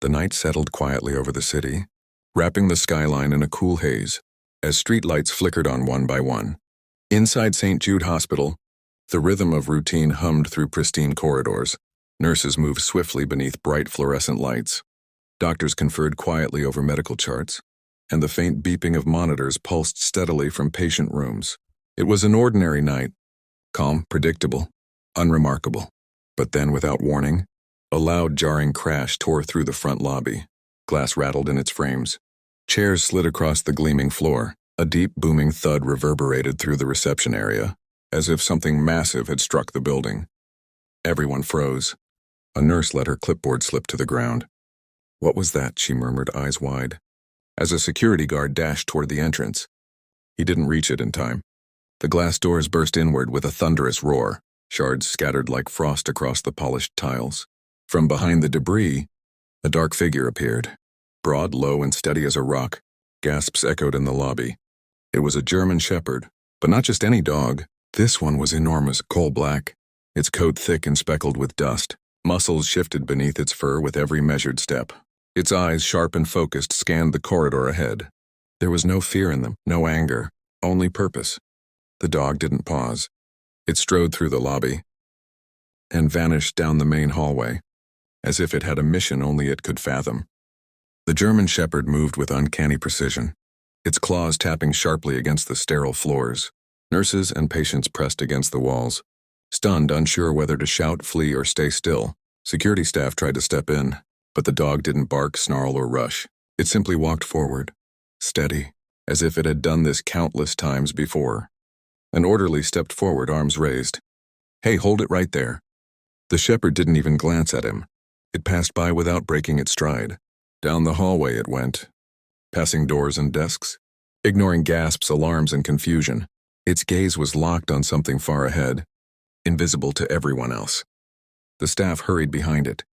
The night settled quietly over the city, wrapping the skyline in a cool haze, as streetlights flickered on one by one. Inside St. Jude Hospital, the rhythm of routine hummed through pristine corridors. Nurses moved swiftly beneath bright fluorescent lights. Doctors conferred quietly over medical charts, and the faint beeping of monitors pulsed steadily from patient rooms. It was an ordinary night, calm, predictable, unremarkable. But then, without warning, a loud, jarring crash tore through the front lobby. Glass rattled in its frames. Chairs slid across the gleaming floor. A deep, booming thud reverberated through the reception area, as if something massive had struck the building. Everyone froze. A nurse let her clipboard slip to the ground. "What was that?" she murmured, eyes wide, as a security guard dashed toward the entrance. He didn't reach it in time. The glass doors burst inward with a thunderous roar, shards scattered like frost across the polished tiles. From behind the debris, a dark figure appeared, broad, low, and steady as a rock. Gasps echoed in the lobby. It was a German shepherd, but not just any dog. This one was enormous, coal-black, its coat thick and speckled with dust. Muscles shifted beneath its fur with every measured step. Its eyes, sharp and focused, scanned the corridor ahead. There was no fear in them, no anger, only purpose. The dog didn't pause. It strode through the lobby and vanished down the main hallway, as if it had a mission only it could fathom. The German shepherd moved with uncanny precision, its claws tapping sharply against the sterile floors. Nurses and patients pressed against the walls, stunned, unsure whether to shout, flee, or stay still. Security staff tried to step in, but the dog didn't bark, snarl, or rush. It simply walked forward, steady, as if it had done this countless times before. An orderly stepped forward, arms raised. "Hey, hold it right there." The shepherd didn't even glance at him. It passed by without breaking its stride. Down the hallway it went, passing doors and desks, ignoring gasps, alarms, and confusion. Its gaze was locked on something far ahead, invisible to everyone else. The staff hurried behind it,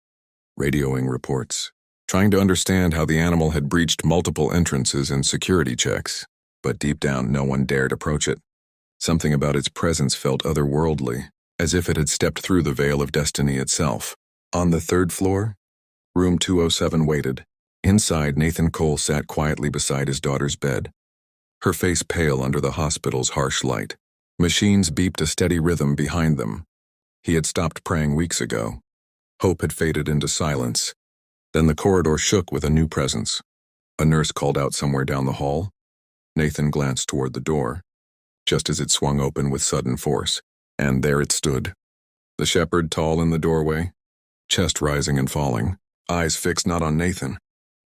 radioing reports, trying to understand how the animal had breached multiple entrances and security checks, but deep down no one dared approach it. Something about its presence felt otherworldly, as if it had stepped through the veil of destiny itself. On the third floor, room 207 waited. Inside, Nathan Cole sat quietly beside his daughter's bed, her face pale under the hospital's harsh light. Machines beeped a steady rhythm behind them. He had stopped praying weeks ago. Hope had faded into silence. Then the corridor shook with a new presence. A nurse called out somewhere down the hall. Nathan glanced toward the door, just as it swung open with sudden force, and there it stood. The shepherd, tall in the doorway, chest rising and falling, eyes fixed not on Nathan,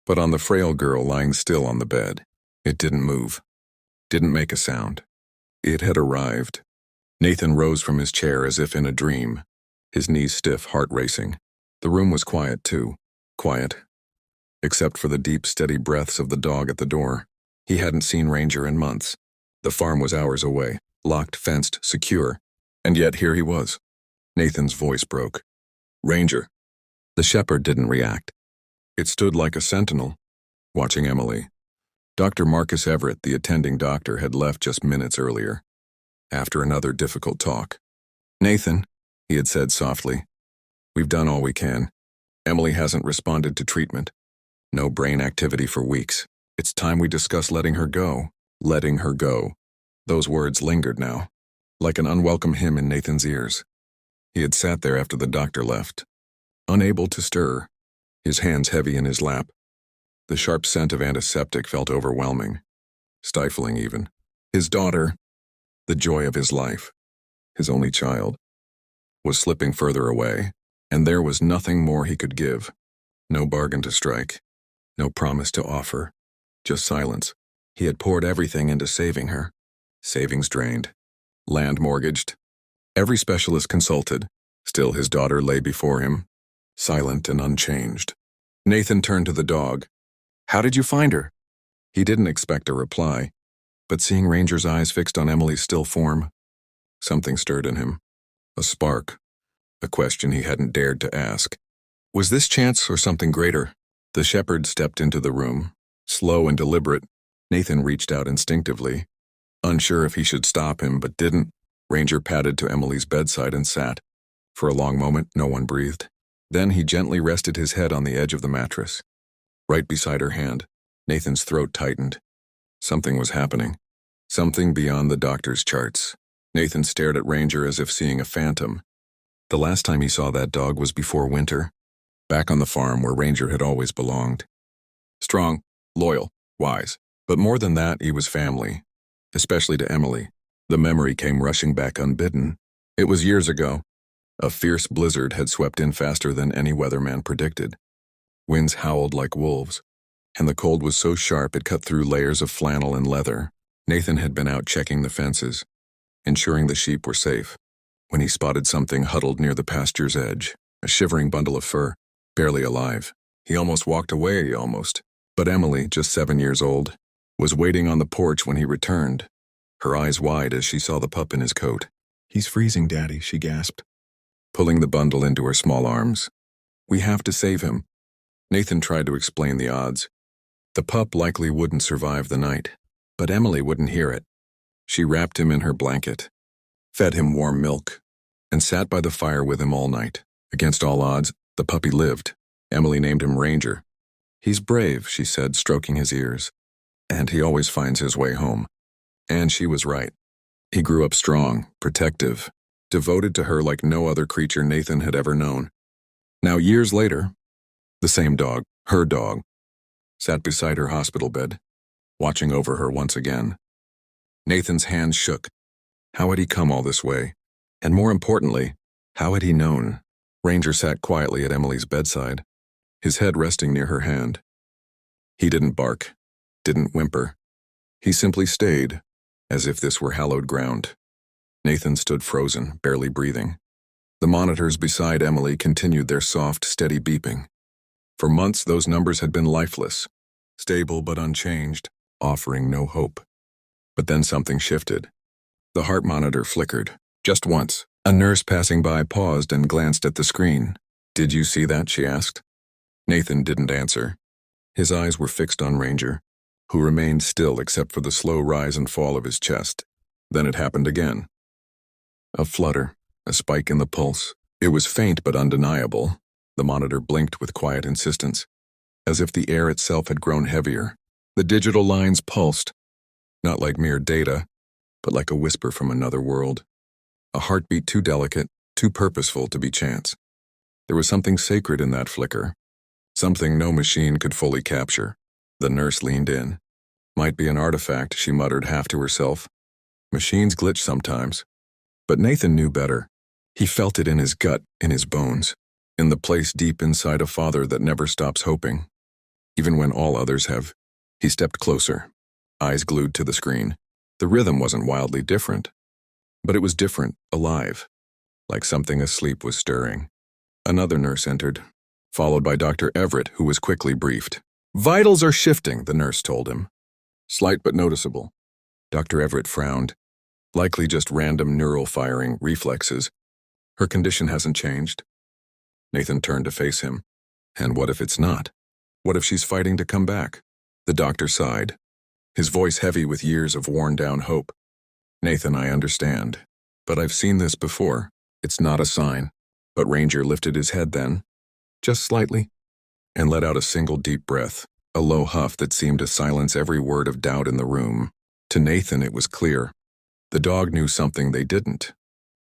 but on the frail girl lying still on the bed. It didn't move, didn't make a sound. It had arrived. Nathan rose from his chair as if in a dream, his knees stiff, heart racing. The room was quiet, too. Quiet, except for the deep, steady breaths of the dog at the door. He hadn't seen Ranger in months. The farm was hours away, locked, fenced, secure, and yet here he was. Nathan's voice broke. "Ranger." The shepherd didn't react. It stood like a sentinel, watching Emily. Dr. Marcus Everett, the attending doctor, had left just minutes earlier, after another difficult talk. "Nathan," he had said softly, "we've done all we can. Emily hasn't responded to treatment. No brain activity for weeks. It's time we discuss letting her go. Letting her go." Those words lingered now, like an unwelcome hymn in Nathan's ears. He had sat there after the doctor left, unable to stir, his hands heavy in his lap. The sharp scent of antiseptic felt overwhelming, stifling even. His daughter, the joy of his life, his only child, was slipping further away, and there was nothing more he could give. No bargain to strike, no promise to offer, just silence. He had poured everything into saving her. Savings drained, land mortgaged, every specialist consulted. Still his daughter lay before him, silent and unchanged. Nathan turned to the dog. "How did you find her?" He didn't expect a reply, but seeing Ranger's eyes fixed on Emily's still form, something stirred in him. A spark, a question he hadn't dared to ask. Was this chance or something greater? The shepherd stepped into the room, slow and deliberate. Nathan reached out instinctively, unsure if he should stop him, but didn't. Ranger padded to Emily's bedside and sat. For a long moment, no one breathed. Then he gently rested his head on the edge of the mattress. Right beside her hand, Nathan's throat tightened. Something was happening. Something beyond the doctor's charts. Nathan stared at Ranger as if seeing a phantom. The last time he saw that dog was before winter, back on the farm where Ranger had always belonged. Strong, loyal, wise. But more than that, he was family, especially to Emily. The memory came rushing back unbidden. It was years ago. A fierce blizzard had swept in faster than any weatherman predicted. Winds howled like wolves, and the cold was so sharp it cut through layers of flannel and leather. Nathan had been out checking the fences, ensuring the sheep were safe, when he spotted something huddled near the pasture's edge, a shivering bundle of fur, barely alive. He almost walked away, but Emily, just 7 years old, was waiting on the porch when he returned, her eyes wide as she saw the pup in his coat. "He's freezing, Daddy," she gasped, pulling the bundle into her small arms. "We have to save him." Nathan tried to explain the odds. The pup likely wouldn't survive the night, but Emily wouldn't hear it. She wrapped him in her blanket, fed him warm milk, and sat by the fire with him all night. Against all odds, the puppy lived. Emily named him Ranger. "He's brave," she said, stroking his ears, "and he always finds his way home." And she was right. He grew up strong, protective, devoted to her like no other creature Nathan had ever known. Now, years later, the same dog, her dog, sat beside her hospital bed, watching over her once again. Nathan's hands shook. How had he come all this way? And more importantly, how had he known? Ranger sat quietly at Emily's bedside, his head resting near her hand. He didn't bark, didn't whimper. He simply stayed, as if this were hallowed ground. Nathan stood frozen, barely breathing. The monitors beside Emily continued their soft, steady beeping. For months, those numbers had been lifeless, stable but unchanged, offering no hope. But then something shifted. The heart monitor flickered, just once. A nurse passing by paused and glanced at the screen. "Did you see that?" she asked. Nathan didn't answer. His eyes were fixed on Ranger, who remained still except for the slow rise and fall of his chest. Then it happened again. A flutter, a spike in the pulse. It was faint but undeniable. The monitor blinked with quiet insistence, as if the air itself had grown heavier. The digital lines pulsed, not like mere data, but like a whisper from another world. A heartbeat too delicate, too purposeful to be chance. There was something sacred in that flicker, something no machine could fully capture. The nurse leaned in. "Might be an artifact," she muttered half to herself. "Machines glitch sometimes." But Nathan knew better. He felt it in his gut, in his bones, in the place deep inside a father that never stops hoping, even when all others have. He stepped closer, eyes glued to the screen. The rhythm wasn't wildly different, but it was different, alive, like something asleep was stirring. Another nurse entered, followed by Dr. Everett, who was quickly briefed. "Vitals are shifting," the nurse told him. "Slight but noticeable." Dr. Everett frowned. "Likely just random neural firing, reflexes. Her condition hasn't changed." Nathan turned to face him. And what if it's not? What if she's fighting to come back? The doctor sighed, his voice heavy with years of worn-down hope. "Nathan, I understand, but I've seen this before. It's not a sign." But Ranger lifted his head then, just slightly, and let out a single deep breath, a low huff that seemed to silence every word of doubt in the room. To Nathan, it was clear. The dog knew something they didn't.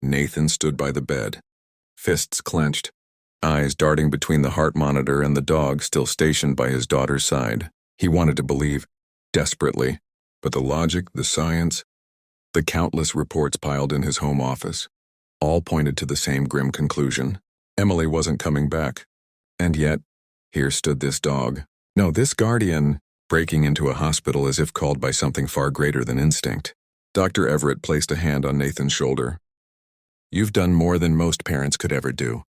Nathan stood by the bed, fists clenched, eyes darting between the heart monitor and the dog still stationed by his daughter's side. He wanted to believe, desperately, but the logic, the science, the countless reports piled in his home office, all pointed to the same grim conclusion. Emily wasn't coming back. And yet, here stood this dog. No, this guardian, breaking into a hospital as if called by something far greater than instinct. Dr. Everett placed a hand on Nathan's shoulder. "You've done more than most parents could ever do.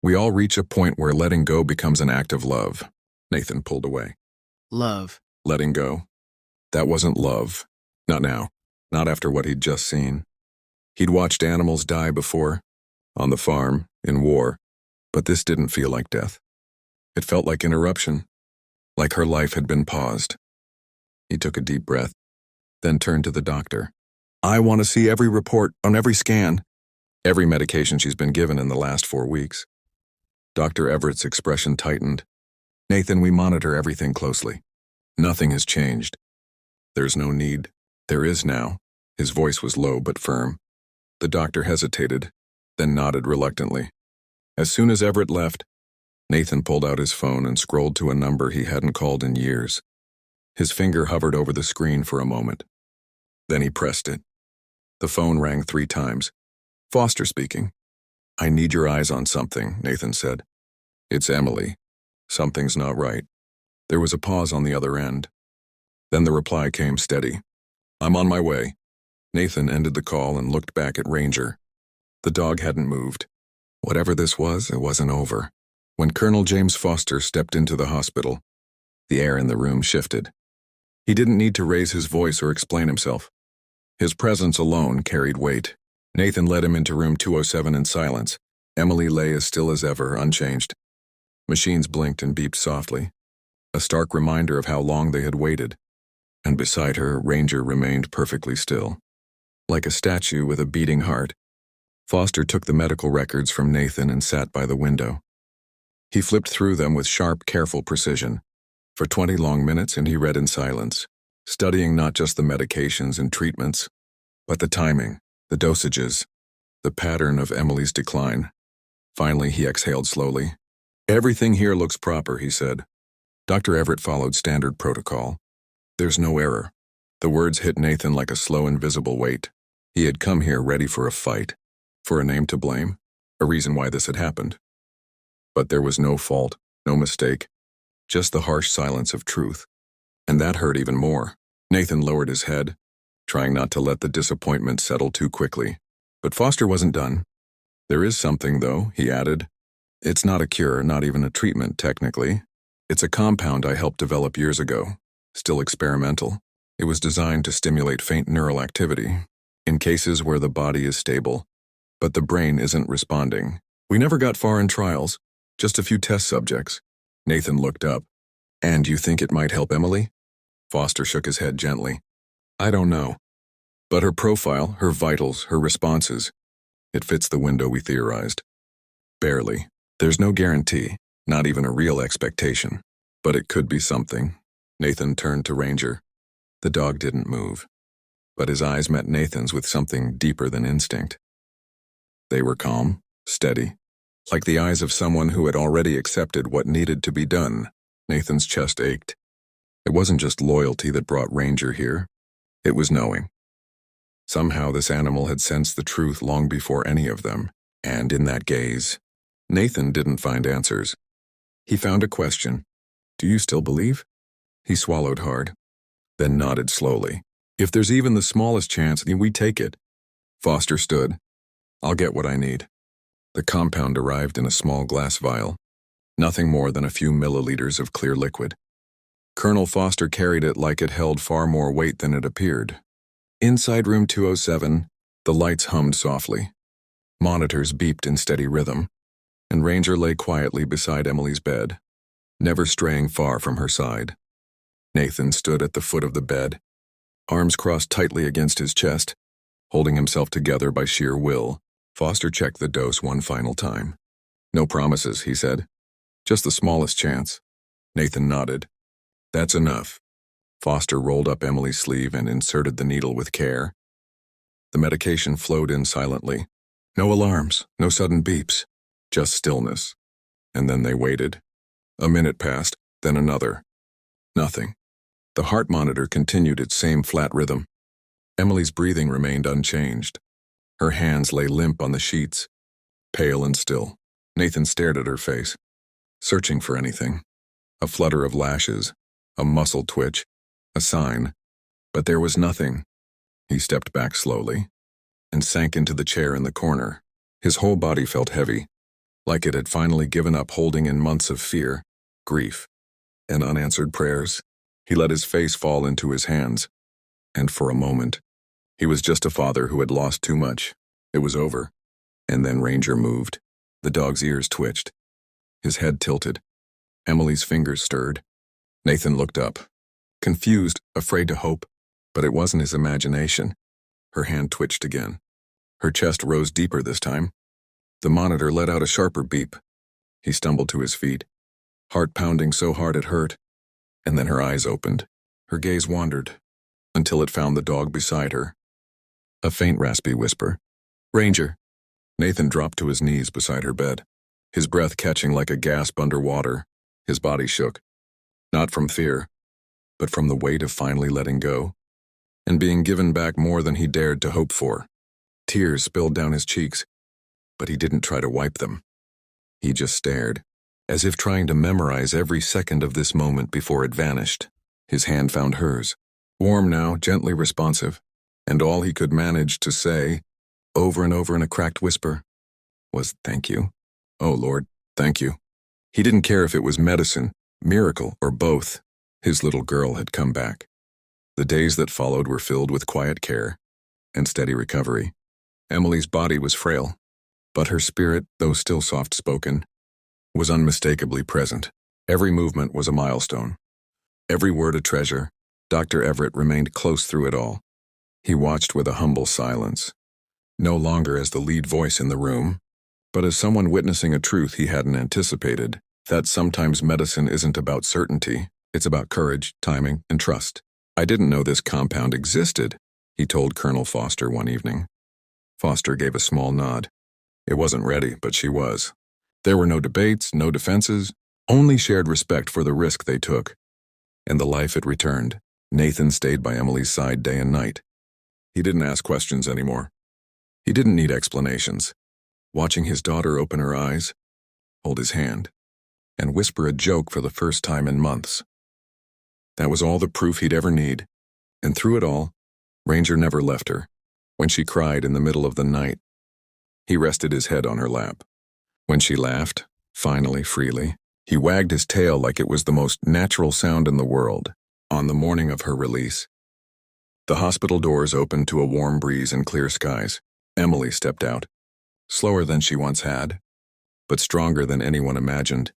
We all reach a point where letting go becomes an act of love." Nathan pulled away. Love. Letting go. That wasn't love. Not now. Not after what he'd just seen. He'd watched animals die before, on the farm, in war, but this didn't feel like death. It felt like interruption, like her life had been paused. He took a deep breath, then turned to the doctor. "I want to see every report on every scan, every medication she's been given in the last 4 weeks." Dr. Everett's expression tightened. "Nathan, we monitor everything closely. Nothing has changed. There's no need." "There is now." His voice was low but firm. The doctor hesitated, then nodded reluctantly. As soon as Everett left, Nathan pulled out his phone and scrolled to a number he hadn't called in years. His finger hovered over the screen for a moment. Then he pressed it. The phone rang 3 times. "Foster speaking." "I need your eyes on something," Nathan said. "It's Emily. Something's not right." There was a pause on the other end. Then the reply came steady. "I'm on my way." Nathan ended the call and looked back at Ranger. The dog hadn't moved. Whatever this was, it wasn't over. When Colonel James Foster stepped into the hospital, the air in the room shifted. He didn't need to raise his voice or explain himself. His presence alone carried weight. Nathan led him into room 207 in silence. Emily lay as still as ever, unchanged. Machines blinked and beeped softly, a stark reminder of how long they had waited. And beside her, Ranger remained perfectly still, like a statue with a beating heart. Foster took the medical records from Nathan and sat by the window. He flipped through them with sharp, careful precision. For 20 long minutes, and he read in silence, studying not just the medications and treatments, but the timing, the dosages, the pattern of Emily's decline. Finally, he exhaled slowly. "Everything here looks proper," he said. Dr. Everett followed standard protocol. "There's no error." The words hit Nathan like a slow, invisible weight. He had come here ready for a fight, for a name to blame, a reason why this had happened. But there was no fault, no mistake, just the harsh silence of truth. And that hurt even more. Nathan lowered his head, trying not to let the disappointment settle too quickly. But Foster wasn't done. "There is something, though," he added. "It's not a cure, not even a treatment, technically. It's a compound I helped develop years ago, still experimental. It was designed to stimulate faint neural activity, in cases where the body is stable, but the brain isn't responding. We never got far in trials, just a few test subjects." Nathan looked up. "And you think it might help Emily?" Foster shook his head gently. "I don't know. But her profile, her vitals, her responses, it fits the window we theorized. Barely. There's no guarantee, not even a real expectation. But it could be something." Nathan turned to Ranger. The dog didn't move, but his eyes met Nathan's with something deeper than instinct. They were calm, steady, like the eyes of someone who had already accepted what needed to be done. Nathan's chest ached. It wasn't just loyalty that brought Ranger here. It was knowing. Somehow this animal had sensed the truth long before any of them, and in that gaze, Nathan didn't find answers. He found a question. "Do you still believe?" He swallowed hard, then nodded slowly. "If there's even the smallest chance, we take it." Foster stood. "I'll get what I need." The compound arrived in a small glass vial, nothing more than a few milliliters of clear liquid. Colonel Foster carried it like it held far more weight than it appeared. Inside room 207, the lights hummed softly. Monitors beeped in steady rhythm, and Ranger lay quietly beside Emily's bed, never straying far from her side. Nathan stood at the foot of the bed, arms crossed tightly against his chest, holding himself together by sheer will. Foster checked the dose one final time. "No promises," he said. "Just the smallest chance." Nathan nodded. "That's enough." Foster rolled up Emily's sleeve and inserted the needle with care. The medication flowed in silently. No alarms, no sudden beeps, just stillness. And then they waited. A minute passed, then another. Nothing. The heart monitor continued its same flat rhythm. Emily's breathing remained unchanged. Her hands lay limp on the sheets, pale and still. Nathan stared at her face, searching for anything. A flutter of lashes, a muscle twitch, a sign. But there was nothing. He stepped back slowly and sank into the chair in the corner. His whole body felt heavy, like it had finally given up holding in months of fear, grief, and unanswered prayers. He let his face fall into his hands, and for a moment, he was just a father who had lost too much. It was over. And then Ranger moved. The dog's ears twitched. His head tilted. Emily's fingers stirred. Nathan looked up, confused, afraid to hope, but it wasn't his imagination. Her hand twitched again. Her chest rose deeper this time. The monitor let out a sharper beep. He stumbled to his feet, heart pounding so hard it hurt, and then her eyes opened. Her gaze wandered, until it found the dog beside her. A faint raspy whisper. "Ranger." Nathan dropped to his knees beside her bed, his breath catching like a gasp underwater. His body shook, not from fear, but from the weight of finally letting go, and being given back more than he dared to hope for. Tears spilled down his cheeks, but he didn't try to wipe them. He just stared, as if trying to memorize every second of this moment before it vanished. His hand found hers, warm now, gently responsive, and all he could manage to say, over and over in a cracked whisper, was, "Thank you. Oh, Lord, thank you." He didn't care if it was medicine, miracle, or both. His little girl had come back. The days that followed were filled with quiet care and steady recovery. Emily's body was frail, but her spirit, though still soft-spoken, was unmistakably present. Every movement was a milestone. Every word a treasure. Dr. Everett remained close through it all. He watched with a humble silence, no longer as the lead voice in the room, but as someone witnessing a truth he hadn't anticipated, that sometimes medicine isn't about certainty, it's about courage, timing, and trust. "I didn't know this compound existed," he told Colonel Foster one evening. Foster gave a small nod. It wasn't ready, but she was. There were no debates, no defenses, only shared respect for the risk they took, and the life it returned. Nathan stayed by Emily's side day and night. He didn't ask questions anymore. He didn't need explanations. Watching his daughter open her eyes, hold his hand, and whisper a joke for the first time in months. That was all the proof he'd ever need. And through it all, Ranger never left her. When she cried in the middle of the night, he rested his head on her lap. When she laughed, finally, freely, he wagged his tail like it was the most natural sound in the world. On the morning of her release, the hospital doors opened to a warm breeze and clear skies. Emily stepped out, slower than she once had, but stronger than anyone imagined.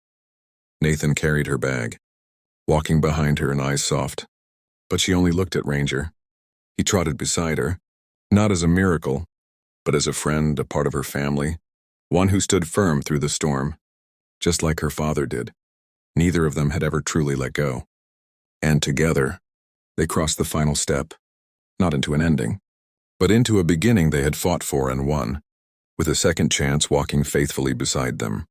Nathan carried her bag, walking behind her and eyes soft, but she only looked at Ranger. He trotted beside her, not as a miracle, but as a friend, a part of her family, one who stood firm through the storm, just like her father did. Neither of them had ever truly let go. And together, they crossed the final step, not into an ending, but into a beginning they had fought for and won, with a second chance walking faithfully beside them.